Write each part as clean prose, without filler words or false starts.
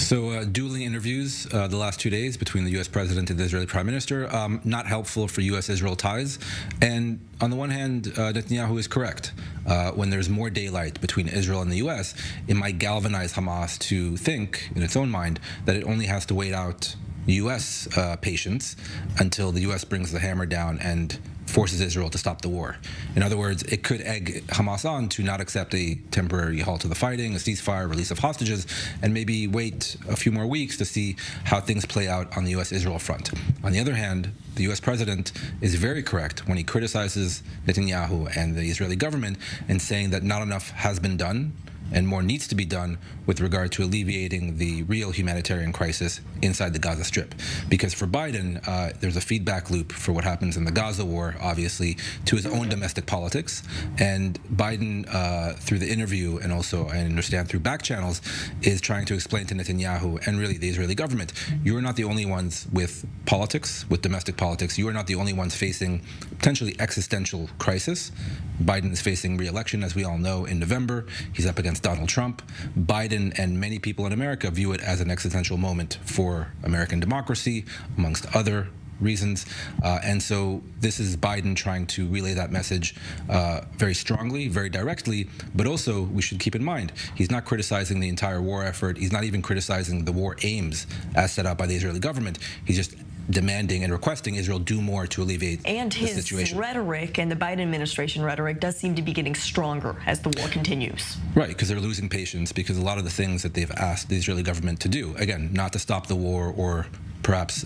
Dueling interviews the last 2 days between the U.S. president and the Israeli prime minister, not helpful for U.S.-Israel ties. And on the one hand, Netanyahu is correct. When there's more daylight between Israel and the U.S., it might galvanize Hamas to think, in its own mind, that it only has to wait out U.S. patience until the U.S. brings the hammer down and forces Israel to stop the war. In other words, it could egg Hamas on to not accept a temporary halt to the fighting, a ceasefire, release of hostages, and maybe wait a few more weeks to see how things play out on the U.S.-Israel front. On the other hand, the U.S. president is very correct when he criticizes Netanyahu and the Israeli government in saying that not enough has been done and more needs to be done with regard to alleviating the real humanitarian crisis inside the Gaza Strip. Because for Biden, there's a feedback loop for what happens in the Gaza war, obviously, to his own domestic politics. And Biden, through the interview and also, I understand, through back channels, is trying to explain to Netanyahu and really the Israeli government, you are not the only ones with politics, with domestic politics. You are not the only ones facing potentially existential crisis. Biden is facing re-election, as we all know, in November. He's up against Donald Trump. Biden and many people in America view it as an existential moment for American democracy, amongst other reasons. And so this is Biden trying to relay that message very strongly, very directly, but also we should keep in mind, he's not criticizing the entire war effort. He's not even criticizing the war aims as set out by the Israeli government. He's just demanding and requesting Israel do more to alleviate the situation. And his rhetoric and the Biden administration rhetoric does seem to be getting stronger as the war continues. Right, because they're losing patience, because a lot of the things that they've asked the Israeli government to do, again, not to stop the war or perhaps,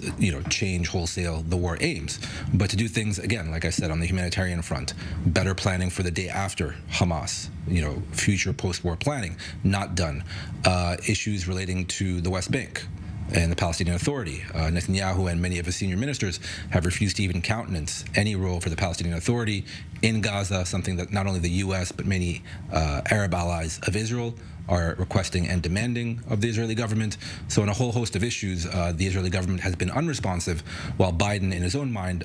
change wholesale the war aims, but to do things, again, like I said, on the humanitarian front, better planning for the day after Hamas, future post-war planning, not done. Issues relating to the West Bank and the Palestinian Authority. Netanyahu and many of his senior ministers have refused to even countenance any role for the Palestinian Authority in Gaza, something that not only the U.S. but many Arab allies of Israel are requesting and demanding of the Israeli government. So in a whole host of issues, the Israeli government has been unresponsive, while Biden, in his own mind,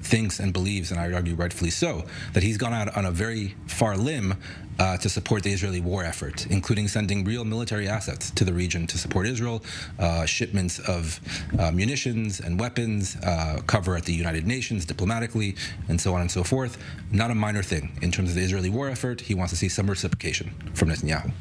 thinks and believes, and I would argue rightfully so, that he's gone out on a very far limb to support the Israeli war effort, including sending real military assets to the region to support Israel, shipments of munitions and weapons, cover at the United Nations diplomatically, and so on and so forth. Not a minor thing in terms of the Israeli war effort. He wants to see some reciprocation from Netanyahu.